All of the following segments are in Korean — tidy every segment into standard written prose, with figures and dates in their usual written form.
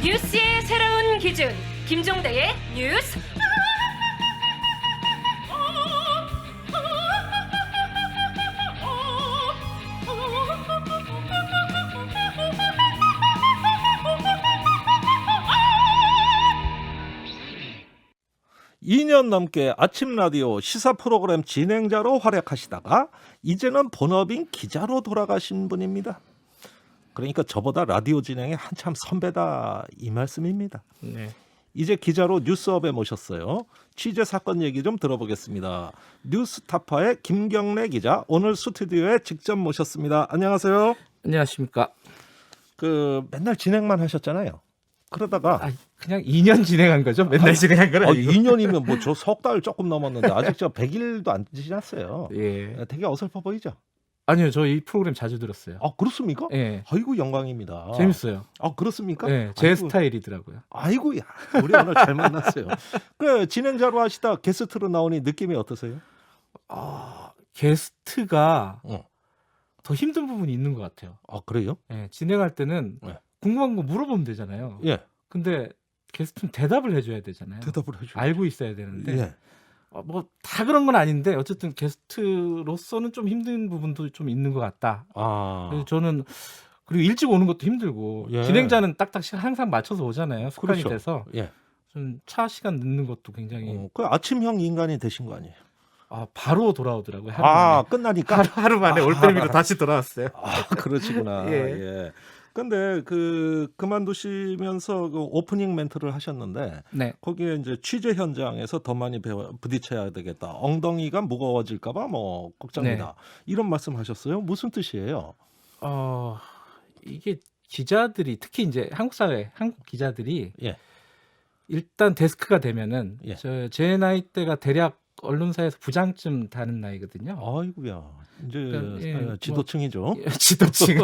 뉴스의 새로운 기준 김종대의 뉴스 이 년 넘게 아침 라디오 시사 프로그램 진행자로 활약하시다가 이제는 본업인 기자로 돌아가신 분입니다. 그러니까 저보다 라디오 진행에 한참 선배다 이 말씀입니다. 네. 이제 기자로 뉴스업에 모셨어요. 취재 사건 얘기 좀 들어보겠습니다. 뉴스타파의 김경래 기자 오늘 스튜디오에 직접 모셨습니다. 안녕하세요. 안녕하십니까. 맨날 진행만 하셨잖아요. 그러다가 그냥 2년 진행한 거죠? 맨날 진행한 건 아니고. 2년이면 뭐 저 석 달 조금 넘었는데 아직 저 100일도 안 지났어요. 예. 되게 어설퍼 보이죠? 아니요, 저 이 프로그램 자주 들었어요. 아 그렇습니까? 예. 아이고 영광입니다. 재밌어요. 아 그렇습니까? 예, 제 아이고, 스타일이더라고요. 아이고야, 우리 오늘 잘 만났어요. 그 진행자로 하시다 게스트로 나오니 느낌이 어떠세요? 게스트가 어. 더 힘든 부분이 있는 것 같아요. 아 그래요? 예, 진행할 때는 네. 궁금한 거 물어보면 되잖아요. 예, 근데 게스트는 대답을 해줘야 되잖아요. 대답을 해줘. 알고 있어야 되는데 예. 뭐 다 그런 건 아닌데 어쨌든 게스트로서는 좀 힘든 부분도 좀 있는 것 같다. 아, 그래서 저는 그리고 일찍 오는 것도 힘들고 예. 진행자는 딱딱 시간 항상 맞춰서 오잖아요. 습관이 그렇죠. 돼서 예. 좀 차 시간 늦는 것도 굉장히 그 아침형 인간이 되신 거 아니에요? 바로 돌아오더라고요. 하루 아 만에. 끝나니까. 하루 만에 올빼미로 다시 돌아왔어요. 아 그러시구나. 예. 예. 근데 그만두시면서 오프닝 멘트를 하셨는데 네. 거기에 이제 취재 현장에서 더 많이 부딪혀야 되겠다. 엉덩이가 무거워질까봐 뭐 걱정이다. 네. 이런 말씀하셨어요. 무슨 뜻이에요? 이게 기자들이 특히 이제 한국 기자들이 예. 일단 데스크가 되면은 예. 제 나이 때가 대략 언론사에서 부장쯤 다는 나이거든요. 아이고야. 이제 그러니까, 예, 지도층이죠. 지도층.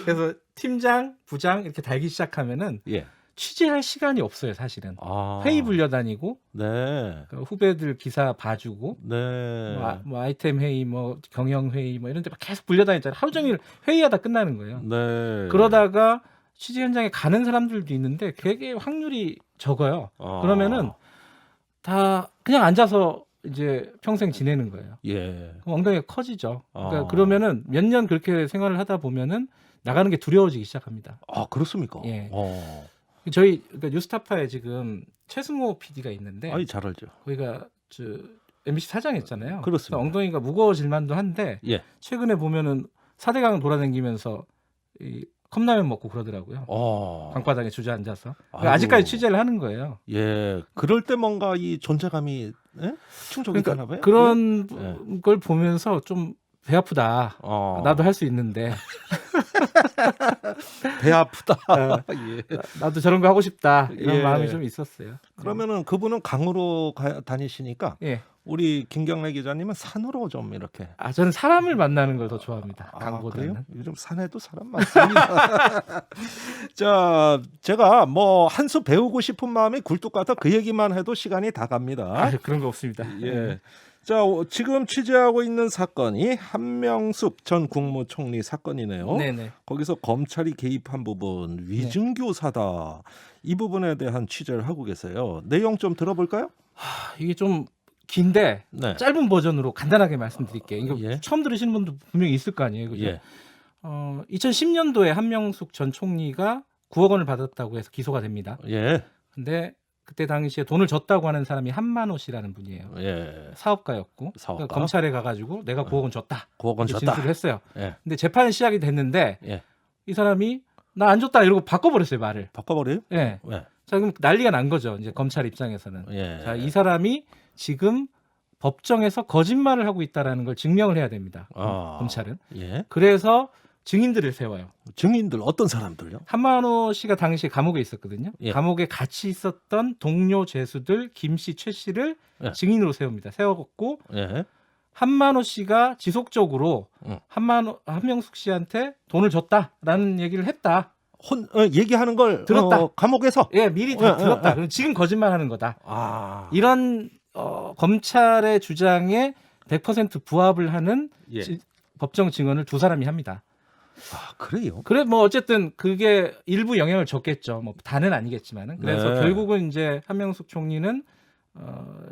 그래서 팀장, 부장 이렇게 달기 시작하면은 예. 취재할 시간이 없어요, 사실은. 회의 불려다니고 네. 그 후배들 기사 봐주고 네. 뭐 아이템 회의, 뭐 경영 회의, 뭐 이런 데 막 계속 불려다니잖아요. 하루 종일 회의하다 끝나는 거예요. 네. 그러다가 취재 현장에 가는 사람들도 있는데 되게 확률이 적어요. 그러면은 다 그냥 앉아서 이제 평생 지내는 거예요. 예. 그럼 엉덩이가 커지죠. 그러니까 아. 그러면은 몇 년 그렇게 생활을 하다 보면은 나가는 게 두려워지기 시작합니다. 아 그렇습니까? 예. 어. 저희 그러니까 뉴스타파에 지금 최승호 PD가 있는데 아이 잘 알죠. 거기가 MBC 사장했잖아요. 그렇습니다. 그래서 엉덩이가 무거워질 만도 한데 예. 최근에 보면은 4대강 돌아다니면서 이 컵라면 먹고 그러더라고요. 방바닥에 주저앉아서. 그러니까 아직까지 취재를 하는 거예요. 예. 그럴 때 뭔가 이 존재감이 충족이 되나 봐요. 그런 예. 걸 보면서 좀 배 아프다. 나도 할 수 있는데. 배 아프다. 예. 나도 저런 거 하고 싶다. 이런 예. 마음이 좀 있었어요. 그러면은 그분은 강으로 다니시니까 예. 우리 김경래 기자님은 산으로 좀 이렇게. 저는 사람을 만나는 걸 더 좋아합니다. 그래요? 강보다는. 요즘 산에도 사람 많습니다. 자, 제가 뭐 한 수 배우고 싶은 마음이 굴뚝 같아 그 얘기만 해도 시간이 다 갑니다. 그런 거 없습니다. 예. 자, 지금 취재하고 있는 사건이 한명숙 전 국무총리 사건이네요. 네네. 거기서 검찰이 개입한 부분 위증교사다. 이 부분에 대한 취재를 하고 계세요. 내용 좀 들어볼까요? 이게 좀 긴데 네. 짧은 버전으로 간단하게 말씀드릴게요. 이거 예. 처음 들으시는 분도 분명히 있을 거 아니에요. 그죠? 예. 2010년도에 한명숙 전 총리가 9억 원을 받았다고 해서 기소가 됩니다. 예. 근데 그때 당시에 돈을 줬다고 하는 사람이 한만호 씨라는 분이에요. 예. 사업가였고 사업가. 그러니까 검찰에 가가지고 내가 9억 원 줬다. 9억 원 이렇게 줬다. 진술을 했어요. 예. 근데 재판이 시작이 됐는데 예. 이 사람이 나 안 줬다 이러고 바꿔버렸어요 말을. 바꿔버려요? 예. 예. 자 그럼 난리가 난 거죠. 이제 검찰 입장에서는. 예. 자, 이 사람이 지금 법정에서 거짓말을 하고 있다라는 걸 증명을 해야 됩니다. 검찰은. 예. 그래서 증인들을 세워요. 증인들 어떤 사람들요? 한만호 씨가 당시에 감옥에 있었거든요. 예. 감옥에 같이 있었던 동료 죄수들 김 씨, 최 씨를 예. 증인으로 세웁니다. 세워갖고 예. 한만호 씨가 지속적으로 한명숙 씨한테 돈을 줬다라는 얘기를 했다. 얘기하는 걸 들었다. 감옥에서. 예, 미리 다 들었다. 그럼 지금 거짓말하는 거다. 이런 검찰의 주장에 100% 부합을 하는 예. 법정 증언을 두 사람이 합니다. 아, 그래요? 그래 뭐 어쨌든 그게 일부 영향을 줬겠죠. 뭐 다는 아니겠지만은. 그래서 네. 결국은 이제 한명숙 총리는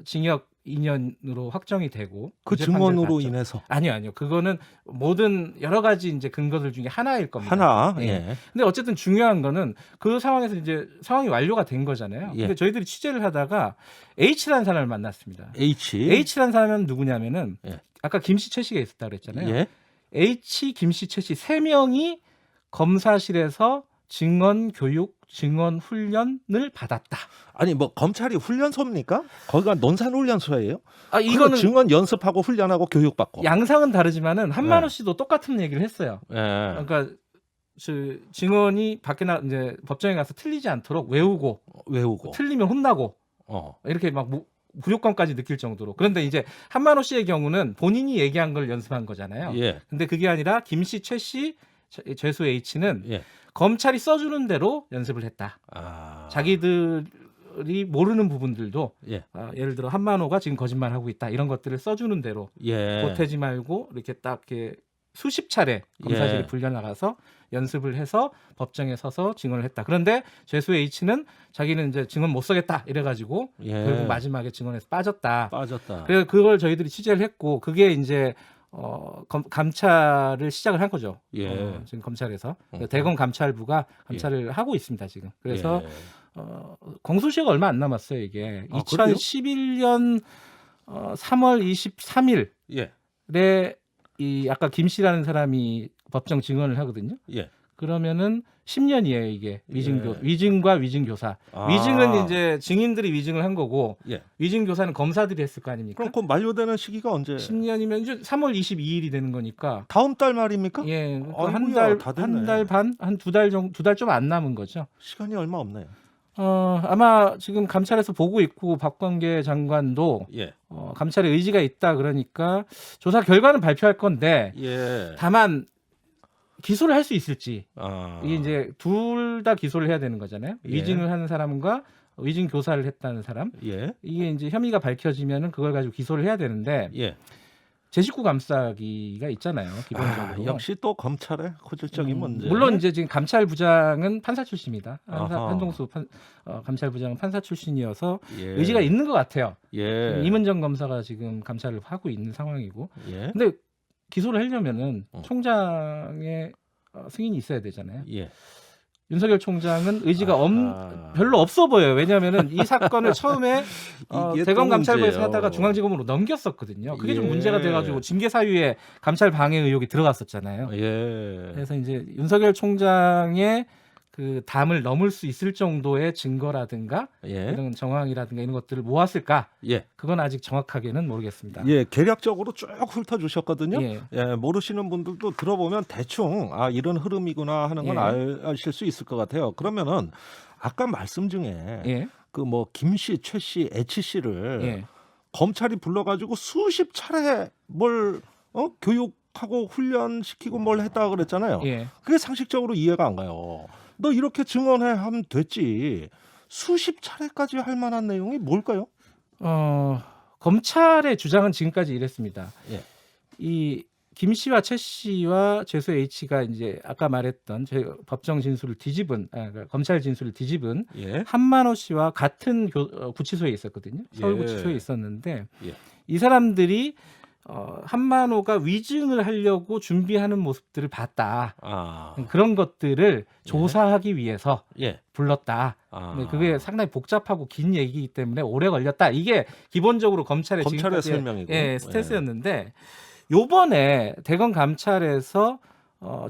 징역 2년으로 확정이 되고 그 무죄 판결을 증언으로 받죠. 인해서 아니요. 그거는 모든 여러 가지 이제 근거들 중에 하나일 겁니다. 하나. 예. 예. 근데 어쨌든 중요한 거는 그 상황에서 이제 상황이 완료가 된 거잖아요. 예. 근데 저희들이 취재를 하다가 H라는 사람을 만났습니다. H. H라는 사람은 누구냐면은 예. 아까 김씨 최 씨가 있었다 그랬잖아요. 예. H, 김씨, 최 씨 세 명이 검사실에서 증언 교육, 증언 훈련을 받았다. 아니 뭐 검찰이 훈련소입니까? 거기가 논산훈련소예요? 아 이거는 이거는 증언 연습하고 훈련하고 교육받고. 양상은 다르지만은 한만호 네. 씨도 똑같은 얘기를 했어요. 예. 그러니까 증언이 밖에 이제 법정에 가서 틀리지 않도록 외우고 외우고. 틀리면 혼나고 이렇게 막 굴욕감까지 느낄 정도로. 그런데 이제 한만호 씨의 경우는 본인이 얘기한 걸 연습한 거잖아요. 예. 근데 그게 아니라 김씨, 최 씨, 죄수 H는 예. 검찰이 써주는 대로 연습을 했다. 아. 자기들이 모르는 부분들도 예. 예를 들어 한만호가 지금 거짓말하고 있다 이런 것들을 써주는 대로 예. 보태지 말고 이렇게 딱 이렇게 수십 차례 검사실에 예. 불려 나가서 연습을 해서 법정에 서서 증언을 했다. 그런데 죄수 H는 자기는 이제 증언 못 서겠다 이래가지고 예. 결국 마지막에 증언에서 빠졌다. 빠졌다. 그래서 그걸 저희들이 취재를 했고 그게 이제 감찰을 시작을 한 거죠. 예. 지금 검찰에서 대검 감찰부가 감찰을 하고 있습니다 지금. 그래서 예. 공소시효가 얼마 안 남았어요 이게. 아, 그래요? 2011년 3월 23일에 예. 이 아까 김 씨라는 사람이 법정 증언을 하거든요. 예. 그러면은 10년이에요 이게 위증과 위증교사. 아. 위증은 이제 증인들이 위증을 한 거고 예. 위증교사는 검사들이 했을 거 아닙니까? 그럼 그 만료되는 시기가 언제? 10년이면 이제 3월 22일이 되는 거니까. 다음 달 말입니까? 예, 아이고야, 다 됐네. 한 달 반, 한 두 달 정도, 두 달 좀 안 남은 거죠. 시간이 얼마 없네요. 아마 지금 감찰에서 보고 있고 박광계 장관도 예. 감찰의 의지가 있다 그러니까 조사 결과는 발표할 건데 예. 다만 기소를 할 수 있을지 아. 이게 이제 둘 다 기소를 해야 되는 거잖아요. 예. 위증을 하는 사람과 위증 교사를 했다는 사람 예. 이게 이제 혐의가 밝혀지면은 그걸 가지고 기소를 해야 되는데 예. 제 식구 감싸기가 있잖아요. 기본적으로. 역시 또 검찰의 고질적인 문제. 물론 이제 지금 감찰부장은 판사 출신입니다. 아하. 한동수 감찰부장은 판사 출신이어서 예. 의지가 있는 것 같아요. 예. 임은정 검사가 지금 감찰을 하고 있는 상황이고. 예. 근데 기소를 하려면은 총장의 승인이 있어야 되잖아요. 예. 윤석열 총장은 의지가 아하. 별로 없어 보여요. 왜냐하면은 이 사건을 처음에 이게 대검 또 감찰부에서 문제예요. 하다가 중앙지검으로 넘겼었거든요. 그게 좀 예. 문제가 돼가지고 징계 사유에 감찰 방해 의혹이 들어갔었잖아요. 예. 그래서 이제 윤석열 총장의 그 담을 넘을 수 있을 정도의 증거라든가 예. 이런 정황이라든가 이런 것들을 모았을까? 예. 그건 아직 정확하게는 모르겠습니다. 예, 개략적으로 쭉 훑어주셨거든요. 예. 예, 모르시는 분들도 들어보면 대충 이런 흐름이구나 하는 건 예. 아실 수 있을 것 같아요. 그러면은 아까 말씀 중에 예. 그 뭐 김씨, 최씨, H씨를 예. 검찰이 불러가지고 수십 차례 뭘 교육하고 훈련시키고 뭘 했다 그랬잖아요. 예. 그게 상식적으로 이해가 안 가요. 너 이렇게 증언해 하면 됐지. 수십 차례까지 할 만한 내용이 뭘까요? 검찰의 주장은 지금까지 이랬습니다. 예. 이 김 씨와 최 씨와 죄수 H가 이제 아까 말했던 법정 진술을 그러니까 검찰 진술을 뒤집은 예. 한만호 씨와 같은 구치소에 있었거든요. 서울 예. 구치소에 있었는데 예. 이 사람들이 한만호가 위증을 하려고 준비하는 모습들을 봤다. 그런 것들을 조사하기 위해서 예. 불렀다. 근데 그게 상당히 복잡하고 긴 얘기이기 때문에 오래 걸렸다. 이게 기본적으로 검찰의 설명이고. 스탠스였는데 요번에 대검 감찰에서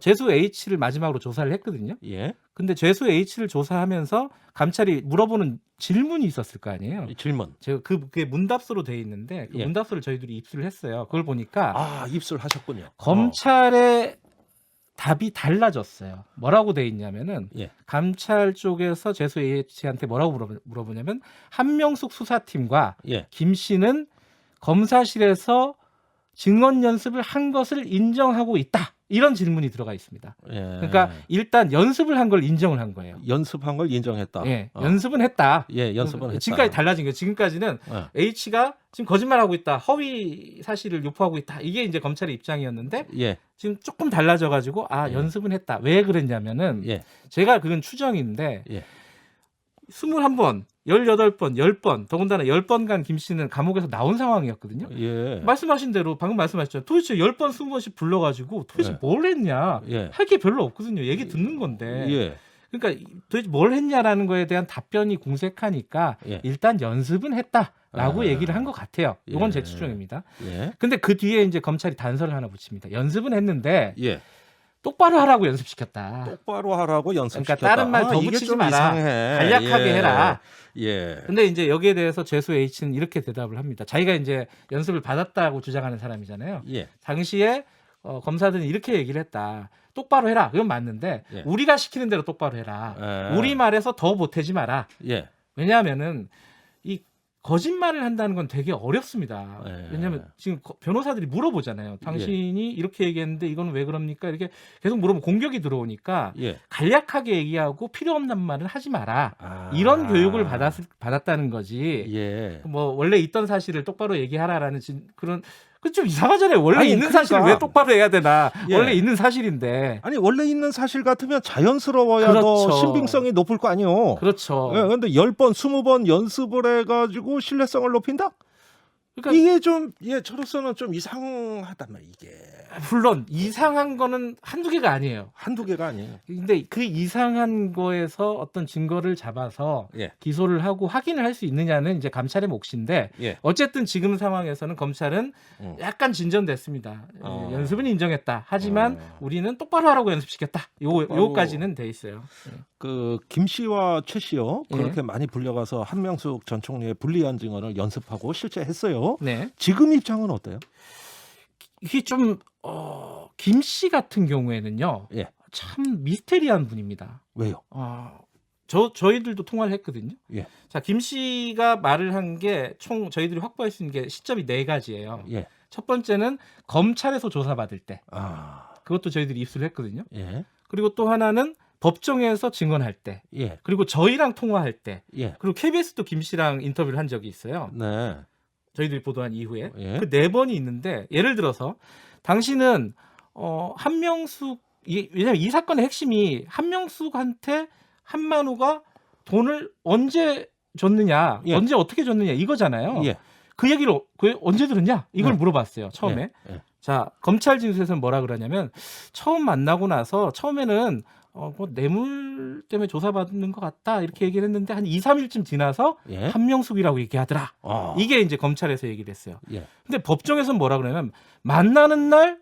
죄수 H를 마지막으로 조사를 했거든요. 예. 근데 죄수 H를 조사하면서 감찰이 물어보는 질문이 있었을 거 아니에요. 질문. 제가 그게 문답서로 돼 있는데 그 예. 문답서를 저희들이 입수를 했어요. 그걸 보니까 입술하셨군요. 검찰의 답이 달라졌어요. 뭐라고 돼 있냐면은 예. 감찰 쪽에서 죄수 H한테 뭐라고 물어보냐면 한명숙 수사팀과 예. 김 씨는 검사실에서 증언 연습을 한 것을 인정하고 있다. 이런 질문이 들어가 있습니다. 예. 그러니까 일단 연습을 한 걸 인정을 한 거예요. 연습한 걸 인정했다. 예, 연습은 했다. 예, 연습은 했다. 지금까지 달라진 거예요. 지금까지는 예. H가 지금 거짓말하고 있다, 허위 사실을 유포하고 있다. 이게 이제 검찰의 입장이었는데 예. 지금 조금 달라져가지고 예. 연습은 했다. 왜 그랬냐면은 예. 제가 그건 추정인데 예. 21번, 18번, 10번, 더군다나 10번간 김 씨는 감옥에서 나온 상황이었거든요. 예. 말씀하신 대로 방금 말씀하셨죠. 도대체 10번, 20번씩 불러가지고 도대체 예. 뭘 했냐. 예. 할 게 별로 없거든요. 얘기 듣는 건데. 예. 그러니까 도대체 뭘 했냐라는 거에 대한 답변이 궁색하니까 예. 일단 연습은 했다라고 아. 얘기를 한 것 같아요. 이건 예. 제 추정입니다. 예. 근데 그 뒤에 이제 검찰이 단서를 하나 붙입니다. 연습은 했는데 예. 똑바로 하라고 연습시켰다. 똑바로 하라고 연습시켰다. 그러니까 다른 말 더 이게 붙이지 좀 마라. 이상해. 간략하게 예. 해라. 예. 근데 이제 여기에 대해서 죄수 H는 이렇게 대답을 합니다. 자기가 이제 연습을 받았다고 주장하는 사람이잖아요. 예. 당시에 검사들은 이렇게 얘기를 했다. 똑바로 해라. 그건 맞는데 예. 우리가 시키는 대로 똑바로 해라. 예. 우리 말에서 더 보태지 마라. 예. 왜냐하면은 이 거짓말을 한다는 건 되게 어렵습니다. 예. 왜냐하면 지금 변호사들이 물어보잖아요. 당신이 이렇게 얘기했는데 이건 왜 그럽니까? 이렇게 계속 물어보면 공격이 들어오니까 예. 간략하게 얘기하고 필요 없는 말을 하지 마라. 아. 이런 교육을 받았다는 거지. 예. 뭐 원래 있던 사실을 똑바로 얘기하라라는 그런 그 좀 이상하잖아요. 원래 아니, 있는 그러니까. 사실을 왜 똑바로 해야 되나? 예. 원래 있는 사실인데. 아니 원래 있는 사실 같으면 자연스러워야 더 그렇죠. 신빙성이 높을 거 아니에요. 그렇죠. 예, 근데 10번, 20번 연습을 해가지고 신뢰성을 높인다? 그러니까 이게 좀, 예, 저로서는 좀 이상하단 말이에요, 이게. 물론 이상한 거는 한두 개가 아니에요. 한두 개가 아니에요. 근데 그 이상한 거에서 어떤 증거를 잡아서 예. 기소를 하고 확인을 할 수 있느냐는 이제 감찰의 몫인데 예. 어쨌든 지금 상황에서는 검찰은 약간 진전됐습니다. 연습은 인정했다. 하지만 우리는 똑바로 하라고 연습시켰다. 요거까지는 돼 있어요. 그, 김 씨와 최 씨요. 예. 그렇게 많이 불려가서 한명숙 전 총리의 불리한 증언을 연습하고 실제 했어요. 네. 지금 입장은 어때요? 이게 좀 김 씨 같은 경우에는요. 예. 참 미스테리한 분입니다. 왜요? 저희들도 통화를 했거든요. 예. 자, 김 씨가 말을 한 게 총 저희들이 확보할 수 있는 게 시점이 4가지예요. 예. 첫 번째는 검찰에서 조사받을 때. 아, 그것도 저희들이 입수를 했거든요. 예. 그리고 또 하나는 법정에서 증언할 때. 예. 그리고 저희랑 통화할 때. 예. 그리고 KBS도 김 씨랑 인터뷰를 한 적이 있어요. 네. 저희들이 보도한 이후에. 예. 그 4번이 있는데 예를 들어서 당신은 한명숙 왜냐면 이 사건의 핵심이 한명숙한테 한만호가 돈을 언제 줬느냐, 예. 언제 어떻게 줬느냐 이거잖아요. 예. 그 얘기를 언제 들었냐 이걸 네. 물어봤어요. 처음에. 예. 자, 검찰 진술에서는 뭐라 그러냐면 처음 만나고 나서 처음에는 뭐 뇌물 때문에 조사받는 것 같다 이렇게 얘기를 했는데 한 2, 3일쯤 지나서 예. 한명숙이라고 얘기하더라. 아. 이게 이제 검찰에서 얘기를 했어요. 예. 근데 법정에서는 뭐라 그러냐면 만나는 날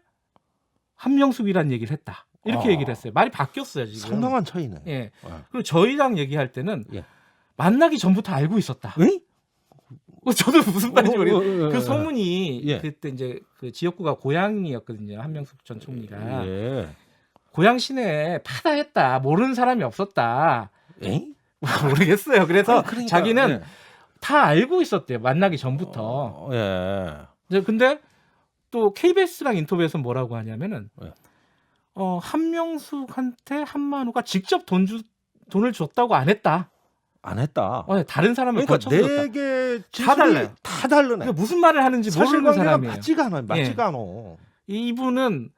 한명숙이란 얘기를 했다. 이렇게 아. 얘기를 했어요. 말이 바뀌었어요, 지금. 상당한 차이네. 예. 그리고 저희랑 얘기할 때는 예. 만나기 전부터 알고 있었다. 에? 저도 무슨 말인지 모르겠어요. 그 예. 소문이 예. 그때 이제 그 지역구가 고양이였거든요. 한명숙 전 총리가. 예. 고양 시내에 파다했다. 모르는 사람이 없었다. 에? 모르겠어요. 그래서 그러니까, 자기는 예. 다 알고 있었대요. 만나기 전부터. 예. 이제 근데 또 KBS랑 인터뷰에서 뭐라고 하냐면은 예. 한명숙한테 한만호가 직접 돈을 줬다고 안 했다. 안 했다. 다른 사람을 그러니까 거쳐서 줬다. 네개 다 달라요. 다 다르네. 그러니까 무슨 말을 하는지 모르는 사실관계가 사람이에요. 맞지가 않아. 맞지가 않아. 이분은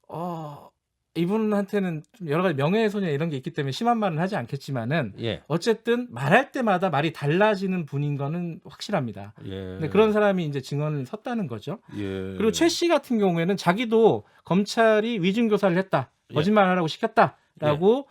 어. 이분한테는 좀 여러 가지 명예훼손이나 이런 게 있기 때문에 심한 말은 하지 않겠지만은 예. 어쨌든 말할 때마다 말이 달라지는 분인 거는 확실합니다. 예. 근데 그런 사람이 이제 증언을 섰다는 거죠. 예. 그리고 최 씨 같은 경우에는 자기도 검찰이 위증 교사를 했다, 예. 거짓말하라고 시켰다라고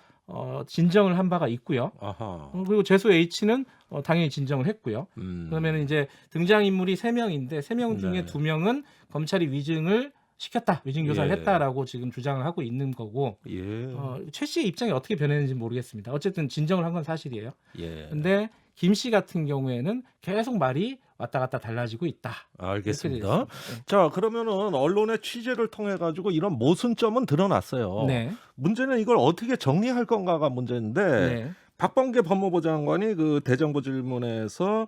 진정을 한 바가 있고요. 아하. 그리고 죄수 H는 당연히 진정을 했고요. 음. 그러면 이제 등장 인물이 3명인데 3명 중에 네. 2명은 검찰이 위증을 시켰다, 위증 교사를 예. 했다라고 지금 주장을 하고 있는 거고. 예. 최 씨의 입장이 어떻게 변했는지 모르겠습니다. 어쨌든 진정을 한 건 사실이에요. 예. 근데 김 씨 같은 경우에는 계속 말이 왔다 갔다 달라지고 있다. 알겠습니다. 이렇게 자, 그러면은 언론의 취재를 통해 가지고 이런 모순점은 드러났어요. 네. 문제는 이걸 어떻게 정리할 건가가 문제인데 네. 박범계 법무부 장관이 그 대정부 질문에서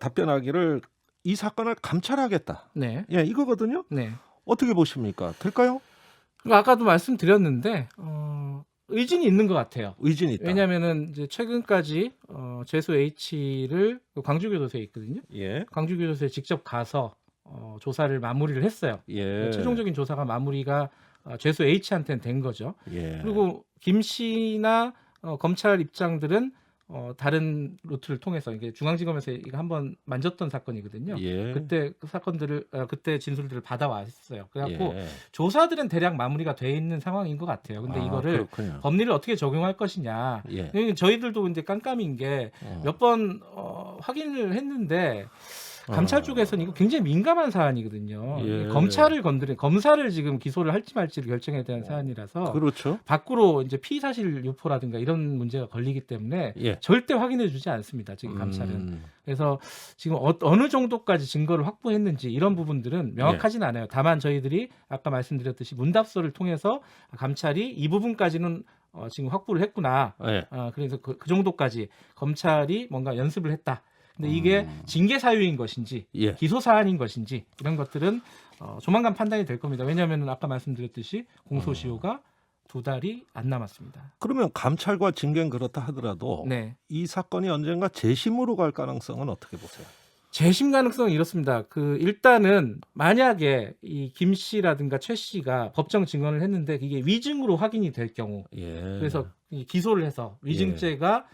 답변하기를 이 사건을 감찰하겠다. 네. 예, 이거거든요. 네. 어떻게 보십니까? 될까요? 그리고 아까도 말씀드렸는데 의진이 있는 것 같아요. 의진이 있다. 왜냐하면은 이제 최근까지 죄수 H를 광주교도소에 있거든요. 예. 광주교도소에 직접 가서 조사를 마무리를 했어요. 예. 최종적인 조사가 마무리가 죄수 H한테는 된 거죠. 예. 그리고 김 씨나 검찰 입장들은 다른 루트를 통해서 이게 중앙지검에서 이거 한번 만졌던 사건이거든요. 예. 그때 그 사건들을 그때 진술들을 받아왔어요. 그래갖고 예. 조사들은 대략 마무리가 돼 있는 상황인 것 같아요. 근데 이거를 그렇군요. 법리를 어떻게 적용할 것이냐. 예. 저희들도 이제 깜깜인 게 몇 번 확인을 했는데 감찰 쪽에서는 이거 굉장히 민감한 사안이거든요. 예. 검찰을 건드린 검사를 지금 기소를 할지 말지를 결정해야 되는 사안이라서 그렇죠. 밖으로 이제 피의사실 유포라든가 이런 문제가 걸리기 때문에 예. 절대 확인해주지 않습니다. 지금 감찰은. 그래서 지금 어느 정도까지 증거를 확보했는지 이런 부분들은 명확하진 않아요. 다만 저희들이 아까 말씀드렸듯이 문답서를 통해서 감찰이 이 부분까지는 지금 확보를 했구나. 예. 그래서 그 정도까지 검찰이 뭔가 연습을 했다. 근데 이게 징계 사유인 것인지 예. 기소 사안인 것인지 이런 것들은 조만간 판단이 될 겁니다. 왜냐하면 아까 말씀드렸듯이 공소시효가 2달이 안 남았습니다. 그러면 감찰과 징계는 그렇다 하더라도 네. 이 사건이 언젠가 재심으로 갈 가능성은 어떻게 보세요? 재심 가능성은 이렇습니다. 일단은 만약에 이 김 씨라든가 최 씨가 법정 증언을 했는데 이게 위증으로 확인이 될 경우, 예. 그래서 기소를 해서 위증죄가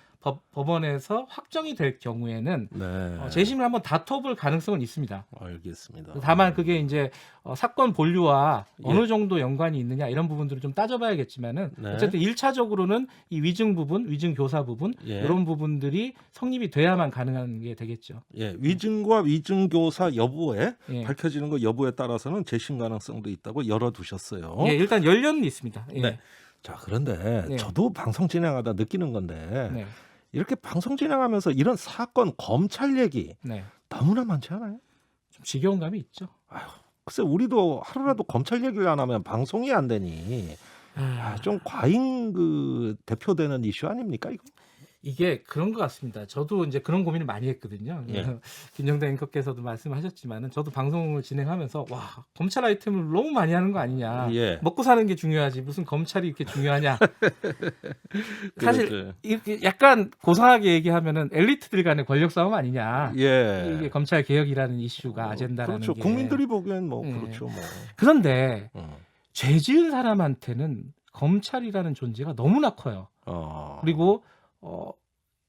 법원에서 확정이 될 경우에는 네. 재심을 한번 다퉈볼 가능성은 있습니다. 알겠습니다. 다만 그게 이제 사건 본류와 예. 어느 정도 연관이 있느냐 이런 부분들을 좀 따져봐야겠지만은 네. 어쨌든 1차적으로는 이 위증 부분, 위증 교사 부분 예. 이런 부분들이 성립이 돼야만 가능한 게 되겠죠. 예, 위증과 위증교사 여부에 예. 밝혀지는 것 여부에 따라서는 재심 가능성도 있다고 열어두셨어요. 예, 일단 열려는 있습니다. 예. 네. 자, 그런데 네. 저도 방송 진행하다 느끼는 건데 네. 이렇게 방송 진행하면서 이런 사건 검찰 얘기 네. 너무나 많지 않아요? 좀 지겨운 감이 있죠. 글쎄 우리도 하루라도 검찰 얘기를 안 하면 방송이 안 되니 좀 과잉 대표되는 이슈 아닙니까 이거? 이게 그런 것 같습니다. 저도 이제 그런 고민을 많이 했거든요. 예. 김정대 앵커께서도 말씀하셨지만은 저도 방송을 진행하면서 와 검찰 아이템을 너무 많이 하는 거 아니냐. 예. 먹고 사는 게 중요하지 무슨 검찰이 이렇게 중요하냐. 사실 그렇죠. 이렇게 약간 고상하게 얘기하면은 엘리트들 간의 권력 싸움 아니냐. 예. 이게 검찰 개혁이라는 이슈가 아젠다라는 그렇죠. 게. 국민들이 보기엔 뭐 예. 그렇죠. 뭐. 그런데 죄 지은 사람한테는 검찰이라는 존재가 너무나 커요. 그리고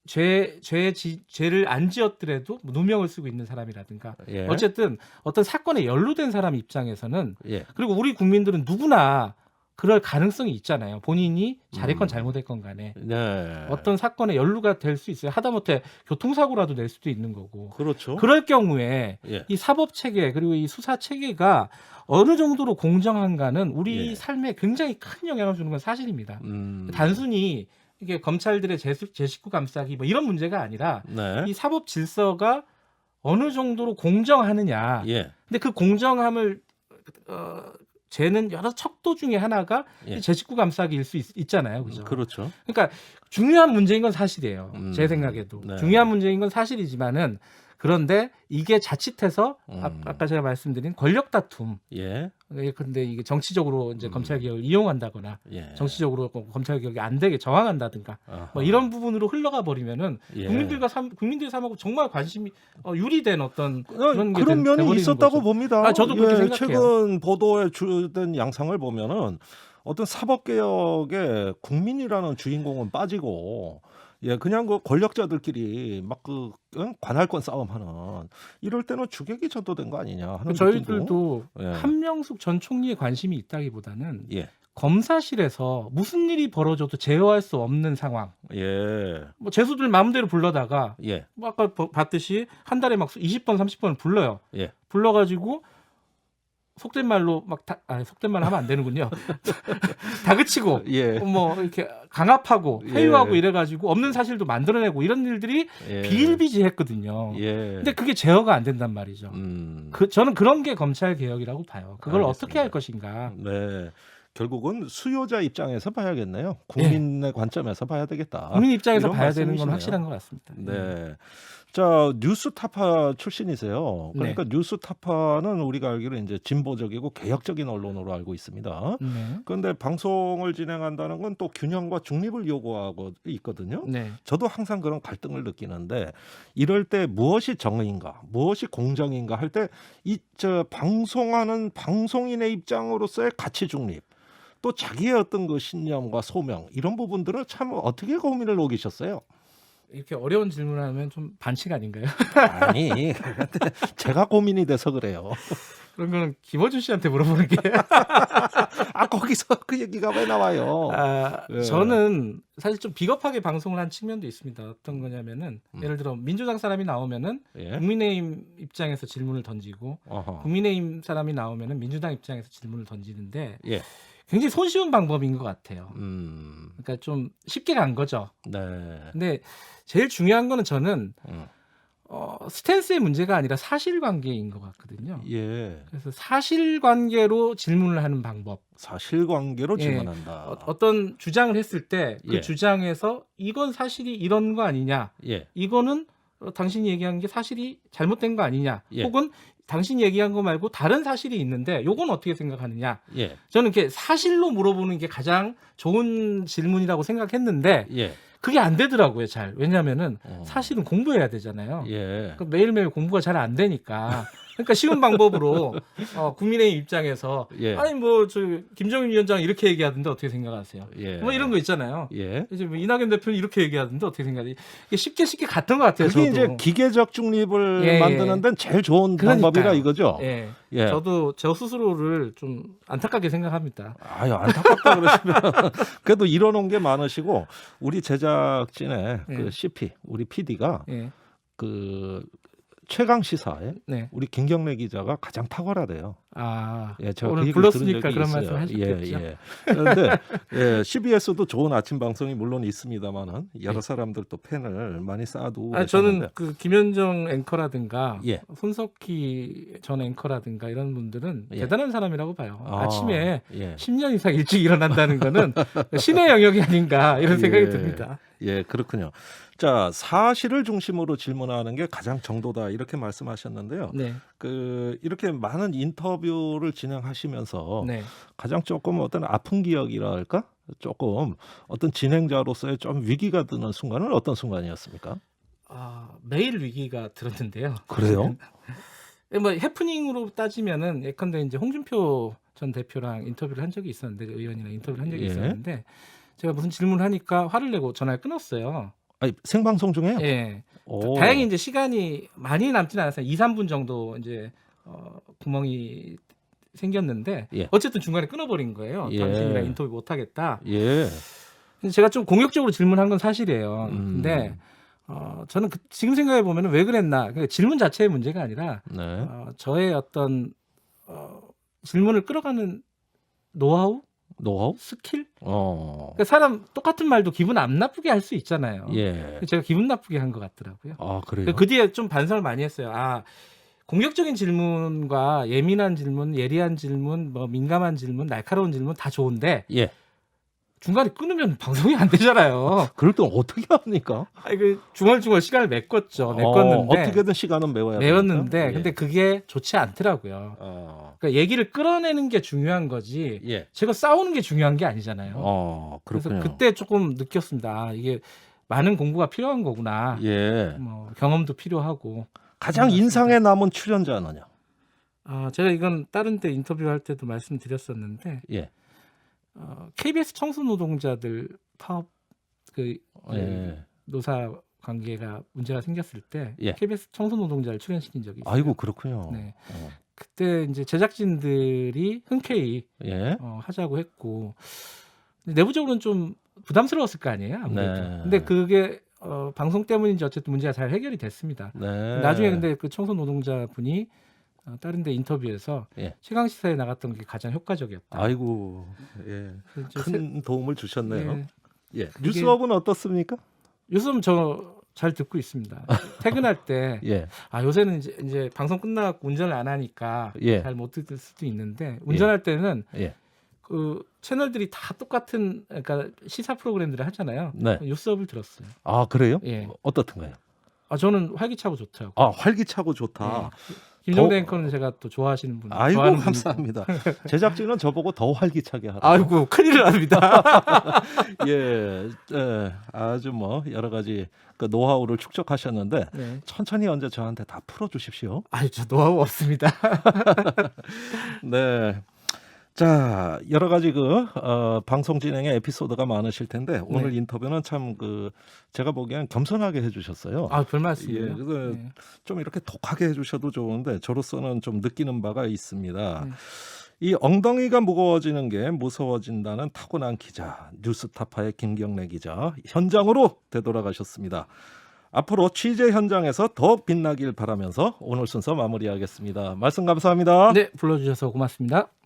죄를 안 지었더라도 누명을 쓰고 있는 사람이라든가 예. 어쨌든 어떤 사건에 연루된 사람 입장에서는 예. 그리고 우리 국민들은 누구나 그럴 가능성이 있잖아요. 본인이 잘했건 잘못했건 간에 네. 어떤 사건에 연루가 될 수 있어요. 하다못해 교통사고라도 낼 수도 있는 거고. 그렇죠. 그럴 경우에 예. 이 사법 체계 그리고 이 수사 체계가 어느 정도로 공정한가는 우리 예. 삶에 굉장히 큰 영향을 주는 건 사실입니다. 음. 단순히 이게 검찰들의 제 식구 감싸기 뭐 이런 문제가 아니라 네. 이 사법 질서가 어느 정도로 공정하느냐. 예. 근데 그 공정함을 죄는 여러 척도 중에 하나가 예. 제 식구 감싸기일 수 있잖아요. 그죠? 그렇죠. 그러니까 중요한 문제인 건 사실이에요. 제 음. 생각에도. 네. 중요한 문제인 건 사실이지만은 그런데 이게 자칫해서 아까 제가 말씀드린 권력 다툼. 예. 근데 이게 정치적으로 이제 검찰 개혁을 이용한다거나 예. 정치적으로 검찰 개혁이 안 되게 저항한다든가 아하. 뭐 이런 부분으로 흘러가 버리면은 예. 국민들의 삶하고 정말 관심이 유리된 어떤 그런 게 그런 면이 돼버리는 있었다고 거죠. 봅니다. 저도 그렇게 생각해요. 최근 보도에 주된 양상을 보면은 어떤 사법 개혁에 국민이라는 주인공은 빠지고 그냥 그 권력자들끼리 막 관할권 싸움하는 이럴 때는 주객이 전도된 거 아니냐 하는 저희들도 예. 한명숙 전 총리에 관심이 있다기보다는 예. 검사실에서 무슨 일이 벌어져도 제어할 수 없는 상황. 예. 뭐 재수들 마음대로 불러다가 예. 뭐 아까 봤듯이 한 달에 막 20번, 30번을 불러요. 예. 불러가지고 속된 말로 속된 말 하면 안 되는군요. 다그치고 예. 뭐 이렇게 강압하고 회유하고 예. 이래가지고 없는 사실도 만들어내고 이런 일들이 예. 비일비재했거든요. 예. 근데 그게 제어가 안 된단 말이죠. 저는 그런 게 검찰 개혁이라고 봐요. 그걸 알겠습니다. 어떻게 할 것인가. 네. 결국은 수요자 입장에서 봐야겠네요. 국민의 관점에서 봐야 되겠다. 국민 입장에서 이런 봐야 되는 건 말씀이시네요. 확실한 것 같습니다. 네. 자, 뉴스타파 출신이세요. 그러니까 네. 뉴스타파는 우리가 알기로 이제 진보적이고 개혁적인 언론으로 알고 있습니다. 네. 그런데 방송을 진행한다는 건 또 균형과 중립을 요구하고 있거든요. 네. 저도 항상 그런 갈등을 느끼는데 이럴 때 무엇이 정의인가, 무엇이 공정인가 할 때 이 방송하는 방송인의 입장으로서의 가치 중립, 또 자기의 어떤 그 신념과 소명 이런 부분들을 참 어떻게 고민을 녹이셨어요? 이렇게 어려운 질문을 하면 좀 반칙 아닌가요? 아니, 근데 제가 고민이 돼서 그래요. 그런 거는 김어준 씨한테 물어보는 게. 아, 거기서 그 얘기가 왜 나와요? 예. 저는 사실 좀 비겁하게 방송을 한 측면도 있습니다. 어떤 거냐면은 예를 들어 민주당 사람이 나오면은 예. 국민의힘 입장에서 질문을 던지고 어허. 국민의힘 사람이 나오면은 민주당 입장에서 질문을 던지는데 예. 굉장히 손쉬운 방법인 것 같아요. 음. 그러니까 좀 쉽게 간 거죠. 네. 근데 제일 중요한 거는 저는 음. 스탠스의 문제가 아니라 사실관계인 것 같거든요. 예. 그래서 사실관계로 질문을 하는 방법. 사실관계로 예. 질문한다. 어떤 주장을 했을 때 그 예. 주장에서 이건 사실이 이런 거 아니냐, 예. 이거는 당신이 얘기한 게 사실이 잘못된 거 아니냐, 예. 혹은 당신이 얘기한 거 말고 다른 사실이 있는데 요건 어떻게 생각하느냐. 예. 저는 이렇게 사실로 물어보는 게 가장 좋은 질문이라고 생각했는데 예. 그게 안 되더라고요, 잘. 왜냐하면은 어. 사실은 공부해야 되잖아요. 예. 그 매일매일 공부가 잘 안 되니까. 그러니까 쉬운 방법으로 국민의힘 입장에서 예. 아니 뭐 저 김정인 위원장 이렇게 얘기하던데 어떻게 생각하세요? 예. 뭐 이런 거 있잖아요. 예. 이제 뭐 이낙연 대표는 이렇게 얘기하던데 어떻게 생각해요? 이게 쉽게 갔던 것 같아요. 그게 저도. 이제 기계적 중립을 예. 만드는 데는 제일 좋은 그러니까요. 방법이라 이거죠. 예. 예. 저도 저 스스로를 좀 안타깝게 생각합니다. 아유, 안타깝다 그러시면 그래도 이뤄놓은 게 많으시고 우리 제작진의 예. 그 CP 우리 PD가 예. 그 최강 시사에 네. 우리 김경래 기자가 가장 탁월하대요. 예, 제가 오늘 그 얘기를 불렀으니까 들은 적이 그런 있어요. 말씀 하셨겠죠. 예. 그런데 예, CBS도 좋은 아침 방송이 물론 있습니다만은 여러 사람들 또 팬을 많이 쌓아두고 저는 계셨는데. 그 김현정 앵커라든가 예. 손석희 전 앵커라든가 이런 분들은 예. 대단한 사람이라고 봐요. 아침에 예. 10년 이상 일찍 일어난다는 거는 신의 영역이 아닌가 이런 생각이 예. 듭니다. 예, 그렇군요. 자, 사실을 중심으로 질문하는 게 가장 정도다 이렇게 말씀하셨는데요. 네. 그 이렇게 많은 인터뷰를 진행하시면서 네. 가장 조금 어떤 아픈 기억이라 할까? 조금 어떤 진행자로서의 좀 위기가 드는 순간은 어떤 순간이었습니까? 매일 위기가 들었는데요. 그래요? 뭐 해프닝으로 따지면은 예컨대 이제 홍준표 전 대표랑 인터뷰를 한 적이 있었는데 의원이랑 인터뷰를 한 적이 예. 있었는데 제가 무슨 질문을 하니까 화를 내고 전화를 끊었어요. 아니, 생방송 중에요? 예. 오. 다행히 이제 시간이 많이 남지는 않았어요. 2, 3분 정도 이제 구멍이 생겼는데 예. 어쨌든 중간에 끊어버린 거예요. 예. 당신이랑 인터뷰 못 하겠다. 예. 그래서 제가 좀 공격적으로 질문한 건 사실이에요. 근데 저는 지금 생각해 보면 왜 그랬나? 그러니까 질문 자체의 문제가 아니라 네. 저의 어떤 질문을 끌어가는 노하우, 노하우? 스킬. 어. 그러니까 사람 똑같은 말도 기분 안 나쁘게 할 수 있잖아요. 예. 제가 기분 나쁘게 한 것 같더라고요. 아, 그래요? 그 뒤에 좀 반성을 많이 했어요. 공격적인 질문과 예민한 질문, 예리한 질문, 뭐 민감한 질문, 날카로운 질문 다 좋은데 예. 중간에 끊으면 방송이 안 되잖아요. 그럴 땐 어떻게 합니까? 중얼중얼 시간을 메꿨는데 어떻게든 시간은 메워야 메웠는데 됩니까? 근데 그게 좋지 않더라고요. 그러니까 얘기를 끌어내는 게 중요한 거지. 예. 제가 싸우는 게 중요한 게 아니잖아요. 그래서 그렇군요. 그때 조금 느꼈습니다. 이게 많은 공부가 필요한 거구나. 예. 뭐 경험도 필요하고. 가장 인상에 남은 출연자는요? 제가 이건 다른 데 인터뷰할 때도 말씀드렸었는데 예. KBS 청소노동자들 파업 예. 노사 관계가 문제가 생겼을 때 예. KBS 청소노동자를 출연시킨 적이 있어요. 아이고, 그렇군요. 네. 그때 이제 제작진들이 흔쾌히 예. 하자고 했고 내부적으로는 좀 부담스러웠을 거 아니에요. 아무래도. 네. 근데 그게 방송 때문인지 어쨌든 문제가 잘 해결이 됐습니다. 네. 나중에 근데 그 청소노동자 분이 다른 데 인터뷰에서 예. 최강시사에 나갔던 게 가장 효과적이었다. 아이고, 예. 그래서 이제 큰 도움을 주셨네요. 예. 예. 뉴스업은 어떻습니까? 요즘 저 잘 듣고 있습니다. 퇴근할 때 예. 요새는 이제 방송 끝나고 운전을 안 하니까 예. 잘 못 듣을 수도 있는데 운전할 때는 예. 그 채널들이 다 똑같은 그러니까 시사 프로그램들을 하잖아요. 네. 뉴스업을 들었어요. 아 그래요? 예. 어떻든가요? 저는 활기차고 좋더라고요. 아 활기차고 좋다. 예. 김종대 앵커는 제가 또 좋아하시는 분. 아이고 좋아하는 감사합니다. 제작진은 저보고 더 활기차게 하라. 아이고 큰일 납니다. 예, 예, 아주 뭐 여러 가지 그 노하우를 축적하셨는데 네. 천천히 언제 저한테 다 풀어주십시오. 아이 저 노하우 없습니다. 네. 자, 여러 가지 방송 진행의 에피소드가 많으실 텐데 오늘 네. 인터뷰는 참 제가 보기엔 겸손하게 해주셨어요. 별 말씀이요. 예, 그래서 네. 좀 이렇게 독하게 해주셔도 좋은데 저로서는 좀 느끼는 바가 있습니다. 네. 이 엉덩이가 무거워지는 게 무서워진다는 타고난 기자, 뉴스타파의 김경래 기자 현장으로 되돌아가셨습니다. 앞으로 취재 현장에서 더욱 빛나길 바라면서 오늘 순서 마무리하겠습니다. 말씀 감사합니다. 네, 불러주셔서 고맙습니다.